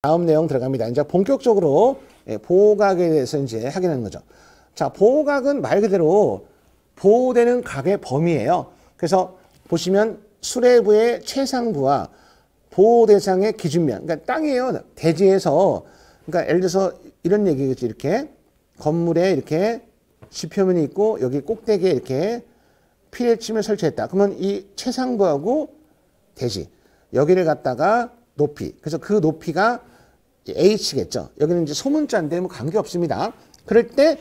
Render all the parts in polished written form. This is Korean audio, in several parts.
다음 내용 들어갑니다. 이제 본격적으로 보호각에 대해서 이제 확인하는 거죠. 자, 보호각은 말 그대로 보호되는 각의 범위예요. 그래서 보시면 수뇌부의 최상부와 보호 대상의 기준면, 그러니까 땅이에요. 대지에서, 그러니까 예를 들어서 이런 얘기겠지. 이렇게 건물에 이렇게 지표면이 있고 여기 꼭대기에 이렇게 피레침을 설치했다. 그러면 이 최상부하고 대지, 여기를 갖다가 높이, 그래서 그 높이가 H겠죠. 여기는 이제 소문자인데 뭐 관계 없습니다. 그럴 때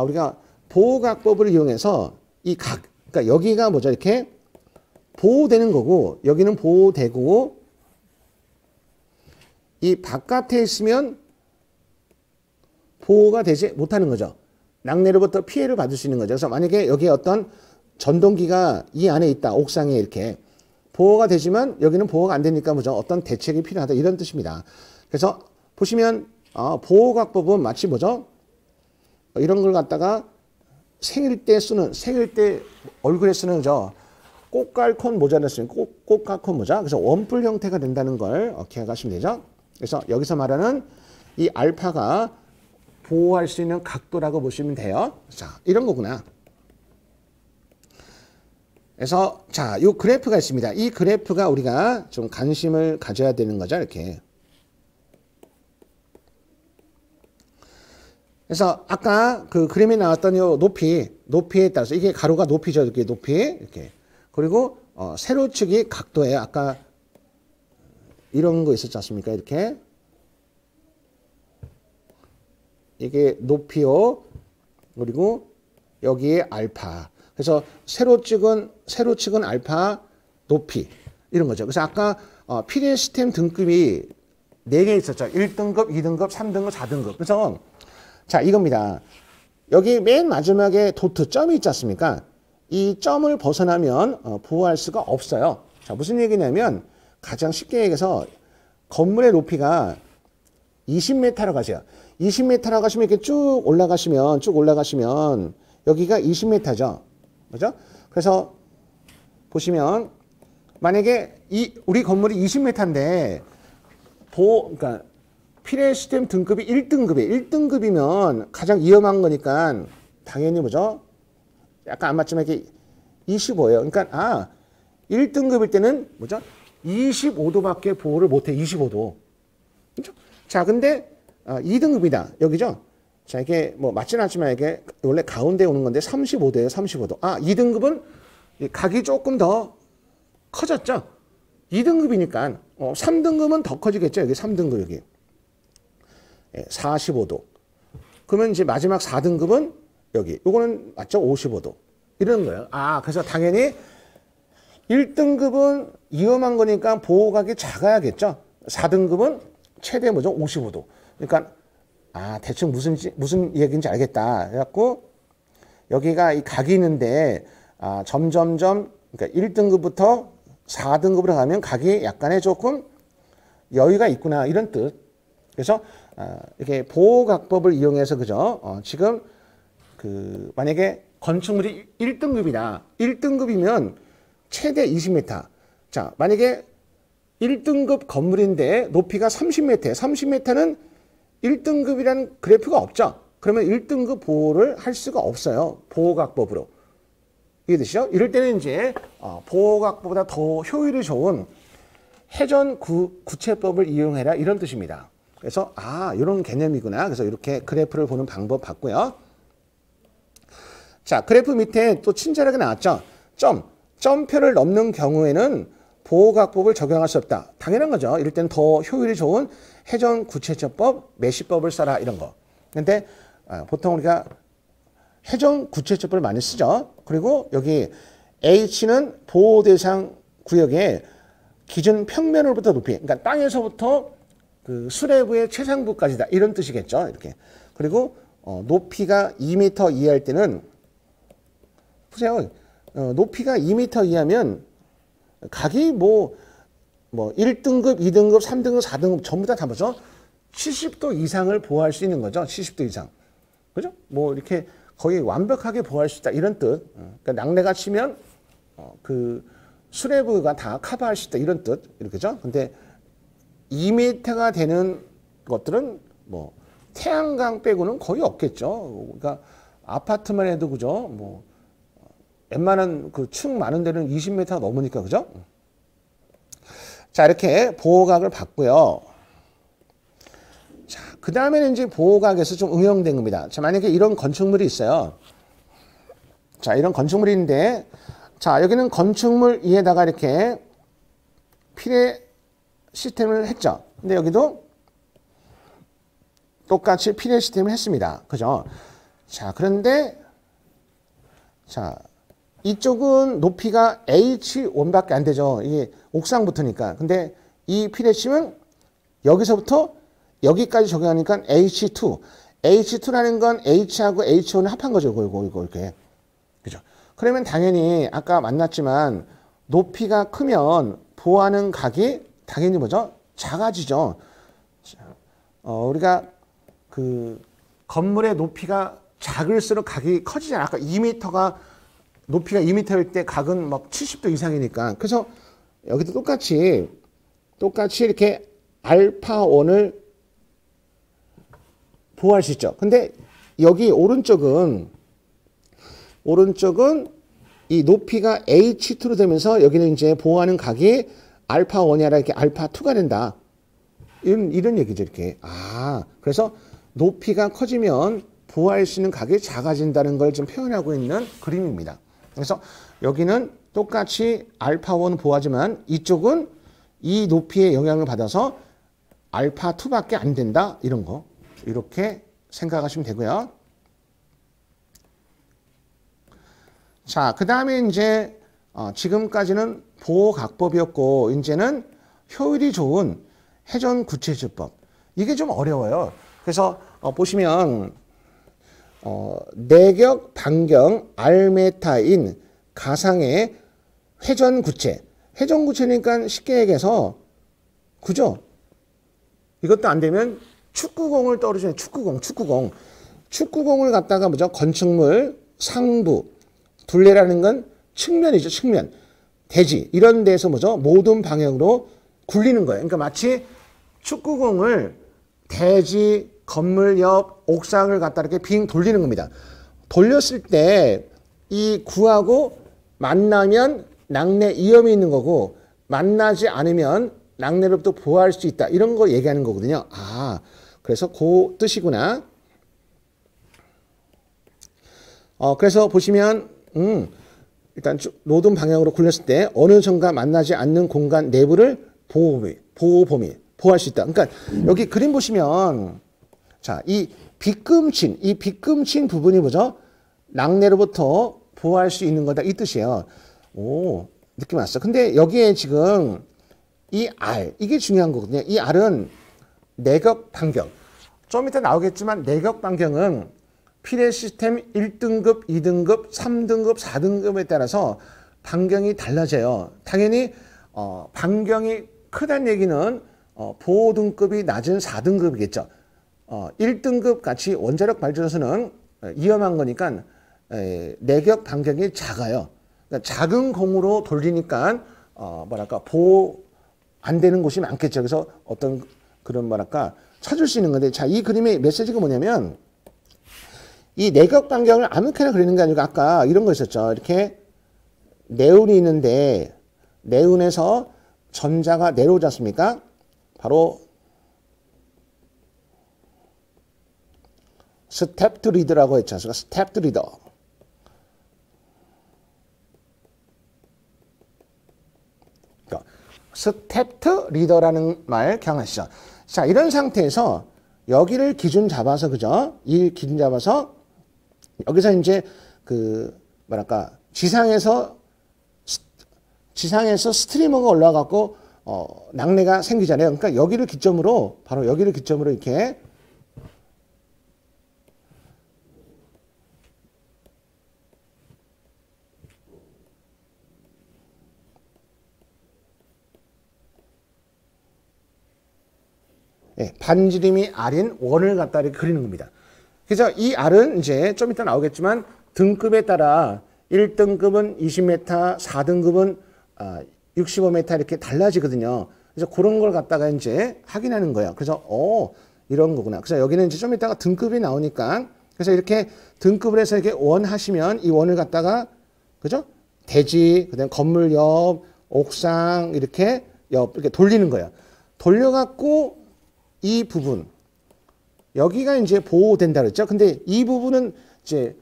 우리가 보호각법을 이용해서 이 각, 그러니까 여기가 뭐죠? 이렇게 보호되는 거고 여기는 보호되고 이 바깥에 있으면 보호가 되지 못하는 거죠. 낙뢰로부터 피해를 받을 수 있는 거죠. 그래서 만약에 여기에 어떤 전동기가 이 안에 있다. 옥상에 이렇게 보호가 되지만 여기는 보호가 안 되니까 뭐죠? 어떤 대책이 필요하다. 이런 뜻입니다. 그래서 보시면 보호각법은 마치 뭐죠? 이런 걸 갖다가 생일 때 얼굴에 쓰는 저 꽃갈콘 모자를 쓰는 꽃갈콘 모자. 그래서 원뿔 형태가 된다는 걸 기억하시면 되죠. 그래서 여기서 말하는 이 알파가 보호할 수 있는 각도라고 보시면 돼요. 자, 이런 거구나. 그래서 자, 이 그래프가 있습니다. 이 그래프가 우리가 좀 관심을 가져야 되는 거죠. 이렇게. 그래서 아까 그 그림에 나왔던 요 높이에 따라서 이게 가로가 높이죠. 이렇게 높이 이렇게. 그리고 세로축이 각도예요. 아까 이런 거 있었지 않습니까? 이렇게. 이게 높이요. 그리고 여기에 알파. 그래서 세로축은 알파, 높이 이런 거죠. 그래서 아까 피레 시스템 등급이 4개 있었죠. 1등급, 2등급, 3등급, 4등급. 그래서 자, 이겁니다. 여기 맨 마지막에 도트, 점이 있지 않습니까? 이 점을 벗어나면 보호할 수가 없어요. 자, 무슨 얘기냐면 가장 쉽게 얘기해서 건물의 높이가 20m라고 하세요. 20m라고 하시면 이렇게 쭉 올라가시면 여기가 20m죠. 그죠? 그래서 보시면 만약에 우리 건물이 20m인데 그러니까 피레 시스템 등급이 1등급이면 가장 위험한 거니까 당연히 뭐죠? 약간 안 맞지만 이게 25예요. 그러니까 1등급일 때는 뭐죠? 25도밖에 보호를 못해. 25도. 그렇죠? 자, 근데 2등급이다. 여기죠? 자, 이게 뭐 맞지는 않지만 이게 원래 가운데 오는 건데 35도예요. 35도. 2등급은 각이 조금 더 커졌죠? 2등급이니까 3등급은 더 커지겠죠? 여기 3등급 여기. 45도. 그러면 이제 마지막 4등급은 여기. 요거는 맞죠? 55도. 이런 거예요. 그래서 당연히 1등급은 위험한 거니까 보호각이 작아야겠죠? 4등급은 최대 뭐죠? 55도. 그러니까 대충 무슨 얘기인지 알겠다. 그래갖고 여기가 이 각이 있는데 점점점 그러니까 1등급부터 4등급으로 가면 각이 약간의 조금 여유가 있구나 이런 뜻. 그래서 이렇게 보호각법을 이용해서 그죠? 지금 만약에 건축물이 1등급이다. 1등급이면 최대 20m. 자, 만약에 1등급 건물인데 높이가 30m. 30m는 1등급이라는 그래프가 없죠. 그러면 1등급 보호를 할 수가 없어요. 보호각법으로. 이해되시죠? 이럴 때는 이제 보호각법보다 더 효율이 좋은 해전 구체법을 이용해라 이런 뜻입니다. 그래서 이런 개념이구나. 그래서 이렇게 그래프를 보는 방법 봤고요. 자, 그래프 밑에 또 친절하게 나왔죠. 점표를 넘는 경우에는 보호각법을 적용할 수 없다. 당연한 거죠. 이럴 때는 더 효율이 좋은 해전 구체처법, 매시법을 써라 이런 거. 근데 보통 우리가 해전 구체처법을 많이 쓰죠. 그리고 여기 H는 보호 대상 구역의 기준 평면으로부터 높이, 그러니까 땅에서부터 그 수뇌부의 최상부까지다 이런 뜻이겠죠. 이렇게. 그리고 높이가 2m 이하일 때는 보세요. 높이가 2m 이하면 각이 뭐 1등급, 2등급, 3등급, 4등급 전부 다 뭐죠? 70도 이상을 보호할 수 있는 거죠. 70도 이상. 그죠? 뭐 이렇게 거의 완벽하게 보호할 수 있다 이런 뜻. 그러니까 낙뢰가 치면 그 수뇌부가 다 커버할 수 있다 이런 뜻. 이렇게죠. 근데 2m가 되는 것들은 뭐 태양광 빼고는 거의 없겠죠. 그러니까 아파트만 해도 그죠. 뭐 웬만한 그 층 많은 데는 20m가 넘으니까 그죠. 자, 이렇게 보호각을 봤고요. 자, 그 다음에는 이제 보호각에서 좀 응용된 겁니다. 자, 만약에 이런 건축물이 있어요. 자, 이런 건축물이 있는데, 자, 여기는 건축물 위에다가 이렇게 피레 시스템을 했죠. 근데 여기도 똑같이 피레 시스템을 했습니다. 그죠? 자, 그런데, 자, 이쪽은 높이가 H1밖에 안 되죠. 이게 옥상부터니까. 근데 이 피레심은 여기서부터 여기까지 적용하니까 H2. H2라는 건 H하고 H1을 합한 거죠. 이거 이렇게. 그죠? 그러면 당연히 아까 만났지만 높이가 크면 보호하는 각이 당연히 뭐죠? 작아지죠. 우리가 그 건물의 높이가 작을수록 각이 커지잖아요. 아까 2m가 높이가 2m일 때 각은 막 70도 이상이니까. 그래서 여기도 똑같이 이렇게 알파1을 보호할 수 있죠. 근데 여기 오른쪽은 이 높이가 H2로 되면서 여기는 이제 보호하는 각이 알파1이 아니라 이렇게 알파2가 된다. 이런 얘기죠, 이렇게. 아, 그래서 높이가 커지면 보호할 수 있는 각이 작아진다는 걸 좀 표현하고 있는 그림입니다. 그래서 여기는 똑같이 알파1 보호하지만 이쪽은 이 높이의 영향을 받아서 알파2밖에 안 된다. 이런 거. 이렇게 생각하시면 되고요. 자, 그 다음에 이제 지금까지는 보호각법이었고 이제는 효율이 좋은 회전구체주법. 이게 좀 어려워요. 그래서 보시면 내격 반경 R메타인 가상의 회전구체. 회전구체니까 쉽게 얘기해서 그죠? 이것도 안 되면 축구공을 떠오르죠. 축구공을 갖다가 뭐죠? 건축물 상부 둘레라는 건 측면이죠. 측면. 대지 이런 데서 뭐죠? 모든 방향으로 굴리는 거예요. 그러니까 마치 축구공을 대지 건물 옆 옥상을 갖다 이렇게 빙 돌리는 겁니다. 돌렸을 때 이 구하고 만나면 낙내 위험이 있는 거고 만나지 않으면 낙내로부터 보호할 수 있다. 이런 거 얘기하는 거거든요. 아, 그래서 그 뜻이구나. 그래서 보시면 일단 모든 방향으로 굴렸을 때 어느 점과 만나지 않는 공간 내부를 보호할 수 있다. 그러니까 여기 그림 보시면 자, 이 빗금친 부분이 뭐죠? 낙내로부터 보호할 수 있는 거다. 이 뜻이에요. 오, 느낌 왔어. 근데 여기에 지금 이 R, 이게 중요한 거거든요. 이 R은 내격 반경. 좀 이따 나오겠지만 내격 반경은 피레 시스템 1등급, 2등급, 3등급, 4등급에 따라서 반경이 달라져요. 당연히 반경이 크다는 얘기는 보호 등급이 낮은 4등급이겠죠. 1등급 같이 원자력 발전소는 위험한 거니까 내격 반경이 작아요. 그러니까 작은 공으로 돌리니까 뭐랄까 보호 안 되는 곳이 많겠죠. 그래서 어떤 그런 뭐랄까 찾을 수 있는 건데, 자, 이 그림의 메시지가 뭐냐면 이 내격 반경을 아무렇게나 그리는 게 아니고 아까 이런 거 있었죠. 이렇게 네운이 있는데 네운에서 전자가 내려오지 않습니까? 바로 스텝드 리더라고 했죠. 스텝드 리더. 스텝드 리더라는 말 기억나시죠? 자, 이런 상태에서 여기를 기준 잡아서 그죠? 이 기준 잡아서 여기서 이제 그 뭐랄까 지상에서 스트리머가 올라가고 낙뢰가 생기잖아요. 그러니까 여기를 기점으로 바로 여기를 기점으로 이렇게 반지름이 R인 원을 갖다 이렇게 그리는 겁니다. 그래서 이 R은 이제 좀 이따 나오겠지만 등급에 따라 1등급은 20m, 4등급은 65m 이렇게 달라지거든요. 그래서 그런 걸 갖다가 이제 확인하는 거예요. 그래서 이런 거구나. 그래서 여기는 이제 좀 이따가 등급이 나오니까 그래서 이렇게 등급을 해서 이렇게 원 하시면 이 원을 갖다가 그죠? 대지, 그다음 건물 옆, 옥상 이렇게 이렇게 돌리는 거예요. 돌려갖고 이 부분 여기가 이제 보호된다 그랬죠. 근데 이 부분은 이제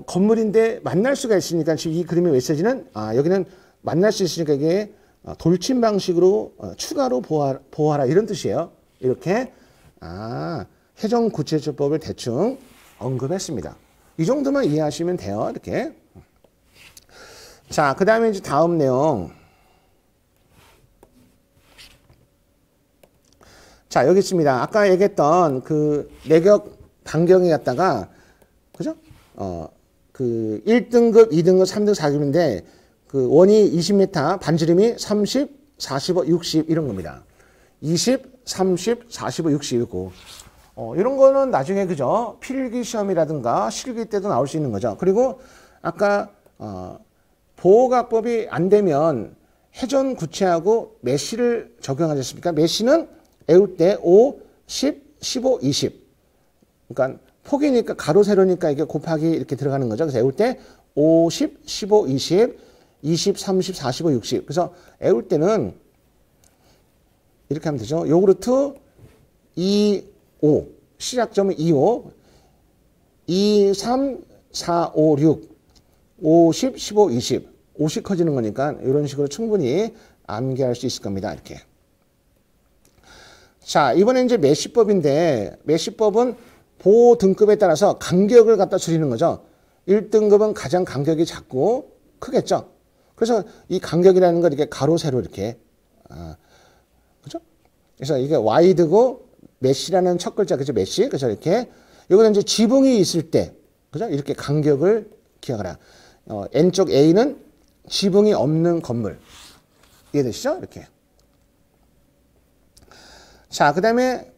건물인데 만날 수가 있으니까 지금 이 그림의 메시지는 여기는 만날 수 있으니까 이게 돌침 방식으로 추가로 보호하라 이런 뜻이에요. 이렇게 해정 구체조법을 대충 언급했습니다. 이 정도만 이해하시면 돼요. 이렇게. 자, 그 다음에 이제 다음 내용. 자, 여기 있습니다. 아까 얘기했던 그 내격 반경에 갖다가, 그죠? 그 1등급, 2등급, 3등급, 4등급인데, 그 원이 20m, 반지름이 30, 45, 60 이런 겁니다. 20, 30, 45, 60이고, 이런 거는 나중에 그죠? 필기 시험이라든가 실기 때도 나올 수 있는 거죠. 그리고 아까, 보호각법이 안 되면 해전 구체하고 메시를 적용하셨습니까? 메시는 외울 때 5, 10, 15, 20. 그러니까 폭이니까 가로 세로니까 이게 곱하기 이렇게 들어가는 거죠. 그래서 외울 때 5, 10, 15, 20, 20, 30, 45, 60. 그래서 외울 때는 이렇게 하면 되죠. 요구르트 2, 5. 시작점은 2, 5. 2, 3, 4, 5, 6. 50, 15, 20. 50 커지는 거니까 이런 식으로 충분히 암기할 수 있을 겁니다. 이렇게. 자, 이번엔 이제 메시법인데 메시법은 보호 등급에 따라서 간격을 갖다 줄이는 거죠. 1등급은 가장 간격이 작고 크겠죠. 그래서 이 간격이라는 걸 이렇게 가로 세로 이렇게 그죠? 그래서 이게 와이드고 메시라는 첫 글자 그죠? 메시. 그래서 이렇게 이거는 이제 지붕이 있을 때 그죠? 이렇게 간격을 기억하라. N쪽 A는 지붕이 없는 건물. 이해되시죠? 이렇게. 자, 그 다음에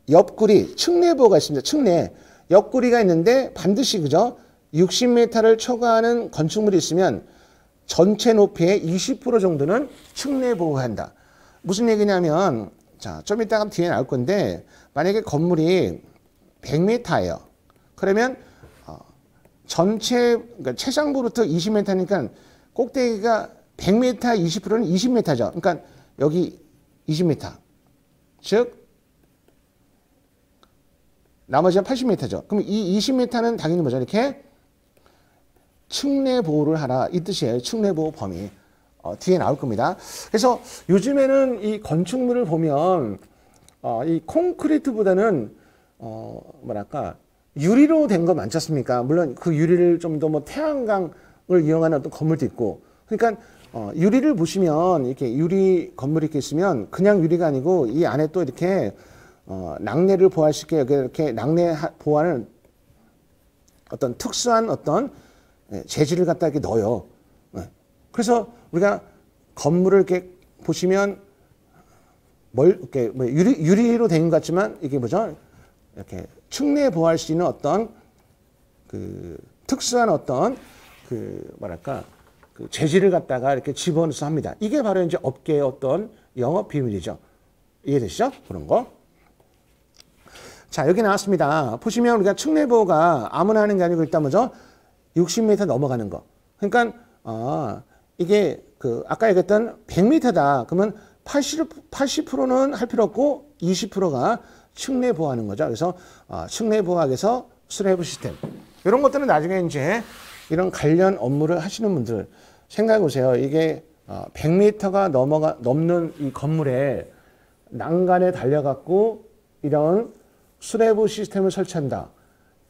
옆구리, 측내보호가 있습니다. 측내. 옆구리가 있는데 반드시, 그죠? 60m를 초과하는 건축물이 있으면 전체 높이의 20% 정도는 측내보호한다. 무슨 얘기냐면, 자, 좀 이따가 뒤에 나올 건데, 만약에 건물이 100m예요. 그러면, 전체, 그러니까 최상부부터 20m니까 꼭대기가 100m, 20%는 20m죠. 그러니까 여기 20m. 즉, 나머지가 80m죠. 그럼 이 20m는 당연히 뭐죠? 이렇게 측내 보호를 하라. 이 뜻이에요. 측내 보호 범위. 뒤에 나올 겁니다. 그래서 요즘에는 이 건축물을 보면, 이 콘크리트보다는, 뭐랄까, 유리로 된 거 많지 않습니까? 물론 그 유리를 좀 더 뭐 태양광을 이용하는 어떤 건물도 있고. 그러니까 유리를 보시면 이렇게 유리 건물이 이렇게 있으면 그냥 유리가 아니고 이 안에 또 이렇게 낙뢰를 보호할 수 있게 여기 이렇게 낙뢰 보호하는 어떤 특수한 어떤 재질을 갖다 이렇게 넣어요. 그래서 우리가 건물을 이렇게 보시면 이렇게 뭐 유리로 된 것 같지만 이게 뭐죠? 이렇게 측내 보호할 수 있는 어떤 그 특수한 어떤 그 뭐랄까 그 재질을 갖다가 이렇게 집어넣어서 합니다. 이게 바로 이제 업계의 어떤 영업 비밀이죠. 이해되시죠? 그런 거. 자, 여기 나왔습니다. 보시면 우리가 측내 보호가 아무나 하는 게 아니고 일단 뭐죠? 60m 넘어가는 거. 그러니까 이게 그 아까 얘기했던 100m다. 그러면 80%는 할 필요 없고 20%가 측내 보호하는 거죠. 그래서 측내 보호학에서 슬래브 시스템 이런 것들은 나중에 이제 이런 관련 업무를 하시는 분들 생각해 보세요. 이게 100m가 넘는 이 건물에 난간에 달려갖고 이런 슬래브 시스템을 설치한다.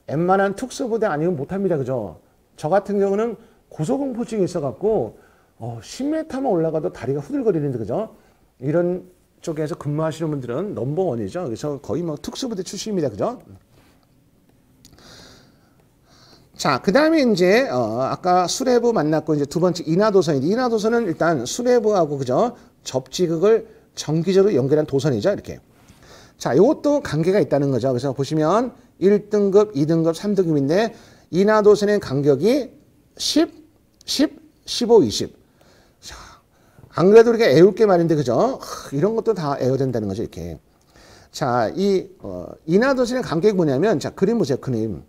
웬만한 특수부대 아니면 못합니다. 그죠? 저 같은 경우는 고소공포증이 있어갖고 10m만 올라가도 다리가 후들거리는데 그죠? 이런 쪽에서 근무하시는 분들은 넘버원이죠. 그래서 거의 뭐 특수부대 출신입니다. 그죠? 자, 그 다음에 이제, 아까 수레부 만났고, 이제 두 번째 인하도선인데, 인하도선은 일단 수레부하고, 그죠? 접지극을 정기적으로 연결한 도선이죠. 이렇게. 자, 이것도 관계가 있다는 거죠. 그래서 보시면 1등급, 2등급, 3등급인데, 인하도선의 간격이 10, 15, 20. 자, 안 그래도 우리가 애울 게 말인데, 그죠? 이런 것도 다 애워야 된다는 거죠, 이렇게. 자, 인하도선의 간격이 뭐냐면, 자, 그림 보세요, 그림.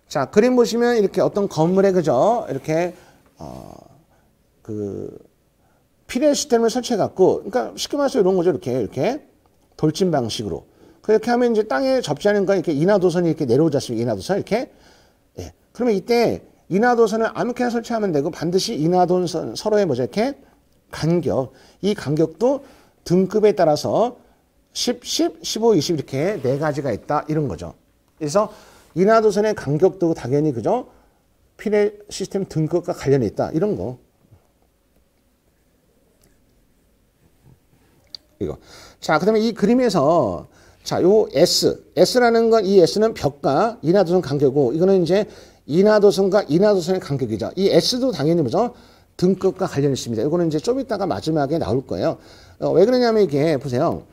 자, 그림 보시면 이렇게 어떤 건물에, 그죠? 이렇게, 피레 시스템을 설치해갖고, 그러니까 쉽게 말해서 이런 거죠, 이렇게 돌진 방식으로. 그렇게 하면 이제 땅에 접지하는 거 이렇게 인하도선이 이렇게 내려오지 않습니까? 인하도선 이렇게. 예. 그러면 이때 인하도선을 아무렇게나 설치하면 되고 반드시 인하도선 서로의 뭐죠? 이렇게 간격. 이 간격도 등급에 따라서 10, 10, 15, 20 이렇게 네 가지가 있다. 이런 거죠. 그래서 인하도선의 간격도 당연히 그죠? 피레 시스템 등급과 관련이 있다. 이런 거. 이거. 자, 그다음에 이 그림에서 자, 요 S라는 건 이 S는 벽과 인하도선 간격이고 이거는 이제 인하도선과 인하도선의 간격이죠. 이 S도 당연히 뭐죠? 등급과 관련이 있습니다. 이거는 이제 좀 이따가 마지막에 나올 거예요. 왜 그러냐면 이게 보세요.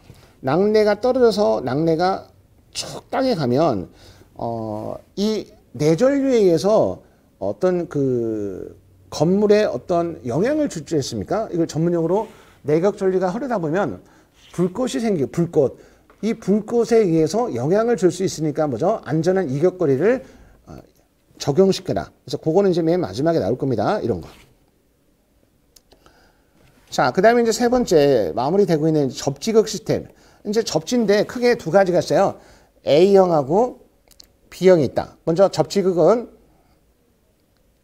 낙뢰가 떨어져서 낙뢰가 쭉 땅에 가면 이 내전류에 의해서 어떤 그 건물에 어떤 영향을 줄지 했습니까? 이걸 전문용어로 내격전류가 흐르다 보면 불꽃이 생기고 불꽃. 이 불꽃에 의해서 영향을 줄 수 있으니까 뭐죠? 안전한 이격거리를 적용시켜라. 그래서 그거는 이제 맨 마지막에 나올 겁니다. 이런 거. 자, 그 다음에 이제 세 번째 마무리되고 있는 접지극 시스템. 이제 접지인데 크게 두 가지가 있어요. A형하고 B형이 있다. 먼저 접지극은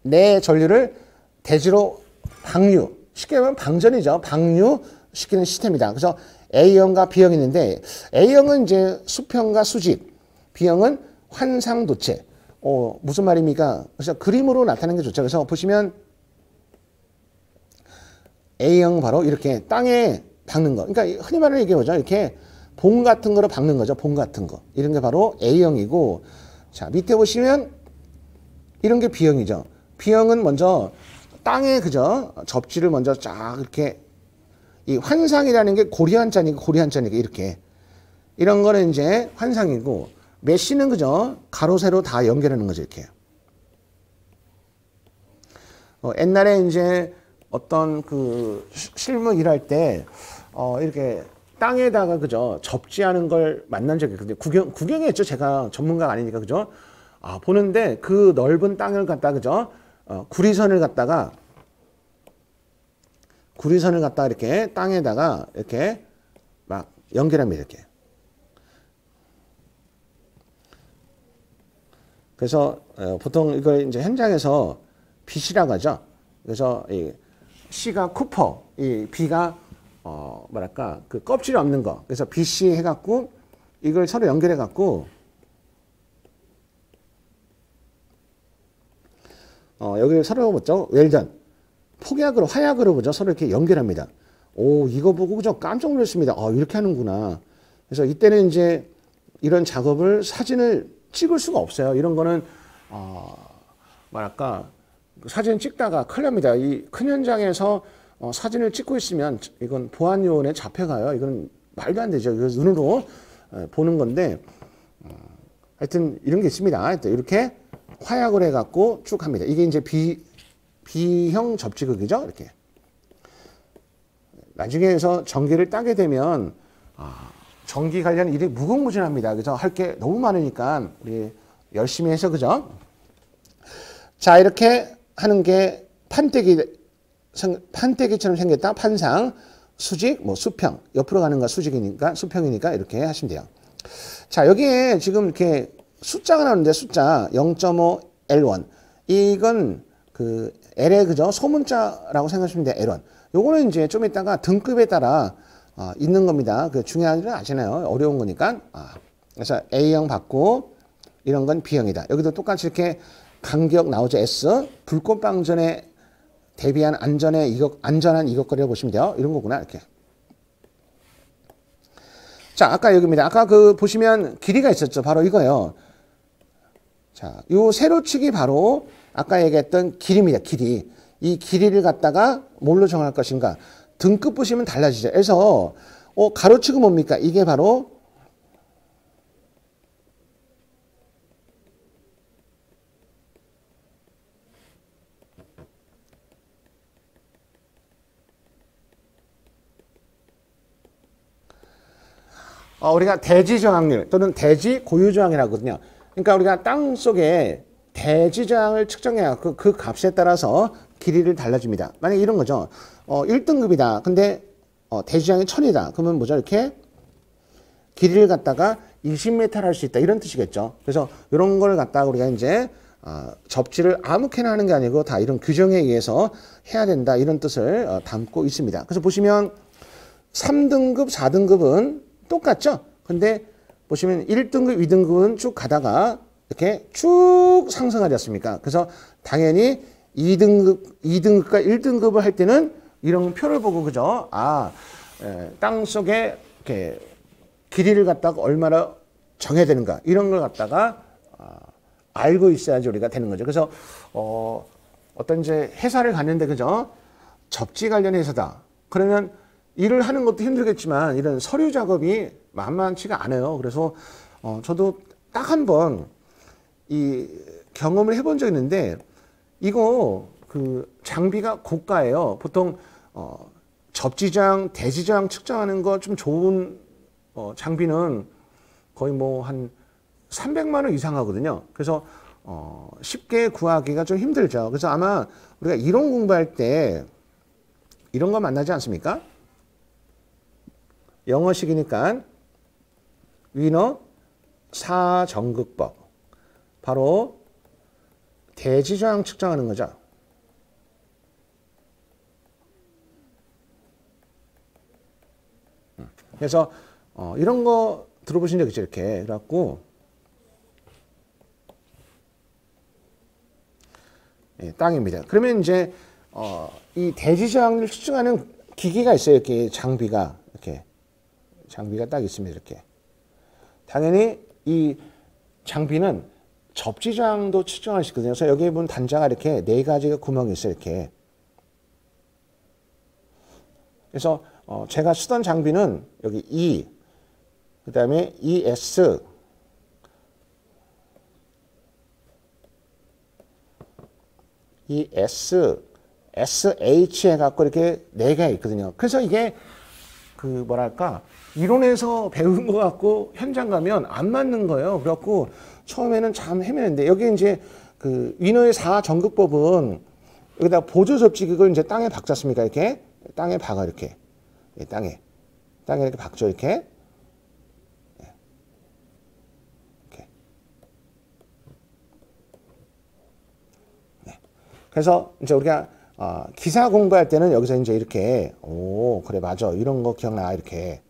내 전류를 대지로 방류. 쉽게 말하면 방전이죠. 방류시키는 시스템이다. 그래서 A형과 B형이 있는데 A형은 이제 수평과 수직, B형은 환상도체. 무슨 말입니까? 그래서 그림으로 나타내는 게 좋죠. 그래서 보시면 A형 바로 이렇게 땅에 박는 거. 그러니까 흔히 말하는 이게 뭐죠? 이렇게 봉 같은 거로 박는 거죠. 봉 같은 거. 이런 게 바로 A형이고, 자, 밑에 보시면 이런 게 B형이죠. B형은 먼저 땅에 그죠? 접지를 먼저 쫙 이렇게 이 환상이라는 게 고리한자니까 이렇게 이런 거는 이제 환상이고 메쉬는 그죠 가로 세로 다 연결하는 거죠 이렇게. 옛날에 이제 어떤 그 실무 일할 때 이렇게 땅에다가 그죠 접지하는 걸 만난 적이 있거든요. 구경했죠. 제가 전문가가 아니니까 그죠. 보는데 그 넓은 땅을 갖다 그죠 구리선을 갖다가 이렇게 땅에다가 이렇게 막 연결합니다. 이렇게. 그래서 보통 이걸 이제 현장에서 빗이라고 하죠. 그래서 이 C가 쿠퍼, 이 B가 뭐랄까 그 껍질이 없는 거. 그래서 BC 해갖고 이걸 서로 연결해갖고 여기 서로 뭐죠? 웰던. 폭약으로 화약으로 보죠. 서로 이렇게 연결합니다. 오, 이거 보고 그저 깜짝 놀랐습니다. 이렇게 하는구나. 그래서 이때는 이제 이런 작업을 사진을 찍을 수가 없어요. 이런 거는 뭐랄까 사진 찍다가 큰일 납니다. 이 큰 현장에서 사진을 찍고 있으면 이건 보안 요원에 잡혀가요. 이건 말도 안 되죠. 그래서 눈으로 보는 건데 하여튼 이런 게 있습니다. 하여튼 이렇게 화약을 해갖고 쭉 합니다. 이게 이제 B형 접지극이죠. 이렇게. 나중에서 전기를 따게 되면 전기 관련 일이 무궁무진합니다. 그래서 할 게 너무 많으니까 우리 열심히 해서 그죠? 자, 이렇게 하는 게 판때기처럼 생겼다. 판상, 수직, 뭐 수평. 옆으로 가는 거 수직이니까 수평이니까 이렇게 하시면 돼요. 자, 여기에 지금 이렇게 숫자가 나오는데 숫자 0.5 L1. 이건 그 L의 그죠? 소문자라고 생각하시면 돼요. L1. 요거는 이제 좀 이따가 등급에 따라 있는 겁니다. 그 중요한 일은 아시나요? 어려운 거니까. 그래서 A형 받고 이런 건 B형이다. 여기도 똑같이 이렇게 간격 나오죠. S. 불꽃방전에 대비한 안전한 이것거리라고 보시면 돼요. 이런 거구나. 이렇게. 자, 아까 여기입니다. 아까 그 보시면 길이가 있었죠. 바로 이거예요. 자, 요 세로축이 바로 아까 얘기했던 길이입니다. 길이. 이 길이를 갖다가 뭘로 정할 것인가. 등급 보시면 달라지죠. 그래서 가로축은 뭡니까? 이게 바로 우리가 대지 저항률 또는 대지 고유 저항이라고 하거든요. 그러니까 우리가 땅 속에 대지 저항을 측정해야 그 값에 따라서 길이를 달라줍니다. 만약에 이런 거죠. 1등급이다. 근데 대지 저항이 1000이다. 그러면 뭐죠? 이렇게 길이를 갖다가 20m 할 수 있다. 이런 뜻이겠죠. 그래서 이런 걸 갖다가 우리가 이제 접지를 아무렇게나 하는 게 아니고 다 이런 규정에 의해서 해야 된다. 이런 뜻을 담고 있습니다. 그래서 보시면 3등급, 4등급은 똑같죠. 근데 보시면 1등급, 2등급은 쭉 가다가 이렇게 쭉 상승하지 않습니까? 그래서 당연히 2등급과 1등급을 할 때는 이런 표를 보고 그죠? 땅 속에 이렇게 길이를 갖다가 얼마나 정해야 되는가 이런 걸 갖다가 알고 있어야지 우리가 되는 거죠. 그래서 어떤 이제 회사를 갔는데 그죠? 접지 관련해서다. 그러면 일을 하는 것도 힘들겠지만 이런 서류 작업이 만만치가 않아요. 그래서 저도 딱 한 번 이 경험을 해본 적이 있는데 이거 그 장비가 고가예요. 보통 접지장, 대지장 측정하는 거 좀 좋은 장비는 거의 뭐 한 300만 원 이상 하거든요. 그래서 쉽게 구하기가 좀 힘들죠. 그래서 아마 우리가 이론 공부할 때 이런 거 만나지 않습니까? 영어식이니까 위너 4전극법. 바로 대지저항 측정하는 거죠. 그래서 이런 거 들어보신 적 있죠? 이렇게 그래갖고 땅입니다. 그러면 이제 이 대지저항을 측정하는 기기가 있어요. 이렇게 장비가 딱 있습니다. 이렇게 당연히 이 장비는 접지저항도 측정할 수 있거든요. 그래서 여기 보면 단자가 이렇게 4가지가 구멍이 있어요. 이렇게. 그래서 제가 쓰던 장비는 여기 E, 그 다음에 ES, SH 해갖고 이렇게 4개가 있거든요. 그래서 이게 그 뭐랄까 이론에서 배운 것 같고 현장 가면 안 맞는 거예요. 그래갖고 처음에는 참 헤매는데 여기 이제 그 위너의 4전극법은 여기다 보조 접지기를 이제 땅에 박잖습니까? 이렇게 땅에 박아 이렇게 땅에 이렇게 박죠. 이렇게 그래서 이제 우리가 기사 공부할 때는 여기서 이제 이렇게 그래 맞아 이런 거 기억나 이렇게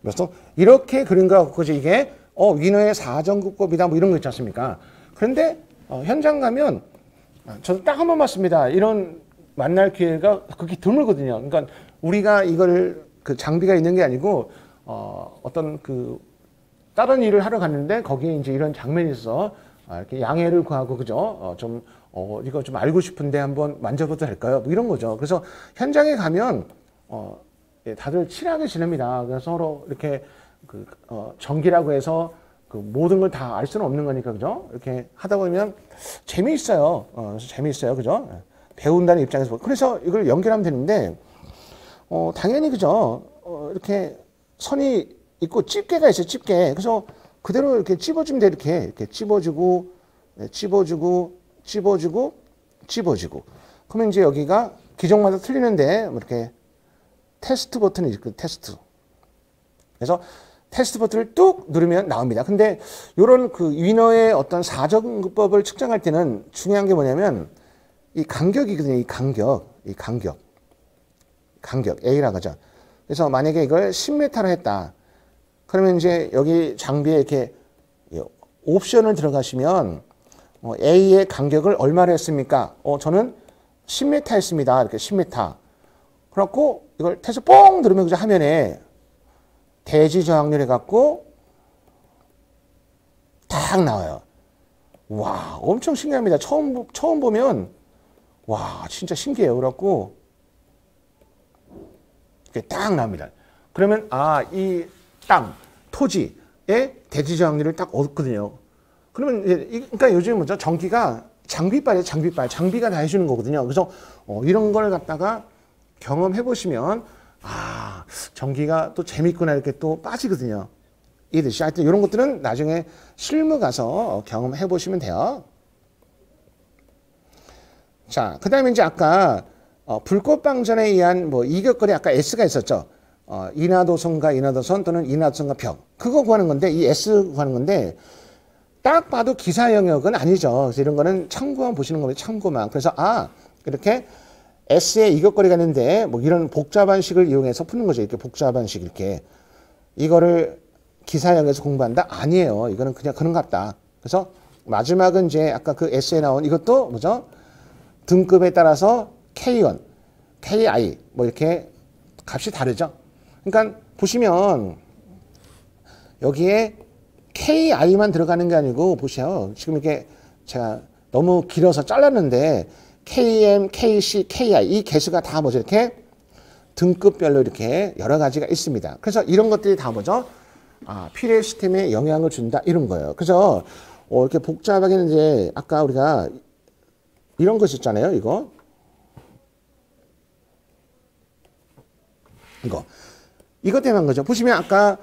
그래서 이렇게 그린 거 갖고 이게 위너의 4전극법이다 뭐 이런 거 있지 않습니까? 그런데 현장 가면 저도 딱 한 번 봤습니다. 이런 만날 기회가 그렇게 드물거든요. 그러니까 우리가 이걸 그 장비가 있는 게 아니고 어떤 그 다른 일을 하러 갔는데 거기에 이제 이런 장면이 있어 이렇게 양해를 구하고 그죠? 이거 좀 알고 싶은데 한번 만져봐도 될까요? 뭐 이런 거죠. 그래서 현장에 가면 다들 친하게 지냅니다. 그래서 서로 이렇게 전기라고 해서 그 모든 걸 다 알 수는 없는 거니까 그죠? 이렇게 하다 보면 재미있어요. 재미있어요, 그죠? 배운다는 입장에서 그래서 이걸 연결하면 되는데 당연히 그죠? 이렇게 선이 있고 집게가 있어요, 집게. 그래서 그대로 이렇게 찝어주면 돼, 이렇게 찝어주고, 찝어주고. 그러면 이제 여기가 기종마다 틀리는데 이렇게 테스트 버튼이 있고 테스트. 그래서 테스트 버튼을 뚝 누르면 나옵니다. 근데 이런 그 위너의 어떤 4전극법을 측정할 때는 중요한 게 뭐냐면 이 간격이거든요. 이 간격 A라고 하죠. 그래서 만약에 이걸 10m로 했다. 그러면 이제 여기 장비에 이렇게 옵션을 들어가시면 A의 간격을 얼마로 했습니까? 저는 10m 했습니다. 이렇게 10m. 그래갖고 이걸 테스트 뽕 누르면 그저 화면에 대지 저항률 해갖고 딱 나와요. 와, 엄청 신기합니다. 처음 보면 와, 진짜 신기해요. 그래갖고 이렇게 딱 나옵니다. 그러면 이 땅, 토지, 대지 저항률을 딱 얻거든요. 그러면 그러니까 요즘 뭐죠? 전기가 장비빨이에요, 장비빨. 장비가 다 해주는 거거든요. 그래서 이런 걸 갖다가 경험해 보시면 전기가 또 재밌구나 이렇게 또 빠지거든요. 이해되시죠? 하여튼 이런 것들은 나중에 실무 가서 경험해 보시면 돼요. 자, 그 다음에 이제 아까 불꽃방전에 의한 뭐 이격거리 아까 S가 있었죠. 인하도선과 인하도선 또는 인하도선과 벽. 그거 구하는 건데, 이 S 구하는 건데, 딱 봐도 기사 영역은 아니죠. 그래서 이런 거는 참고만 보시는 겁니다. 참고만. 그래서 이렇게 S에 이격거리가 있는데 뭐 이런 복잡한 식을 이용해서 푸는 거죠. 이렇게 복잡한 식 이렇게. 이거를 기사 영역에서 공부한다? 아니에요. 이거는 그냥 그런 것 같다. 그래서 마지막은 이제 아까 그 S에 나온 이것도 뭐죠? 등급에 따라서 K1, KI 뭐 이렇게 값이 다르죠. 그러니까 보시면 여기에 KI만 들어가는 게 아니고 보세요. 지금 이렇게 제가 너무 길어서 잘랐는데 KM, KC, KI 이 개수가 다 뭐죠? 이렇게 등급별로 이렇게 여러 가지가 있습니다. 그래서 이런 것들이 다 뭐죠? 필의 시스템에 영향을 준다 이런 거예요. 그래서 이렇게 복잡하게는 이제 아까 우리가 이런 거 있었잖아요. 이거 때문에 한 거죠. 보시면 아까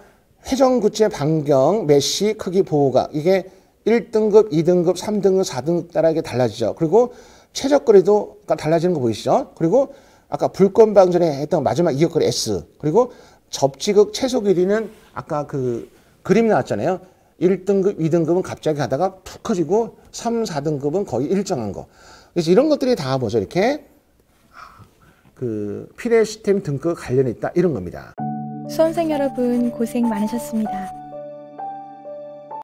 회전구체 반경, 메쉬, 크기, 보호각 이게 1등급, 2등급, 3등급, 4등급 따라 이게 달라지죠. 그리고 최적거리도 달라지는 거 보이시죠? 그리고 아까 불꽃방전에 했던 마지막 이격거리 S 그리고 접지극 최소 길이는 아까 그 그림 나왔잖아요. 1등급, 2등급은 갑자기 가다가 툭 커지고 3, 4등급은 거의 일정한 거. 그래서 이런 것들이 다 뭐죠? 이렇게 그 필의 시스템 등급 관련이 있다 이런 겁니다. 수험생 여러분 고생 많으셨습니다.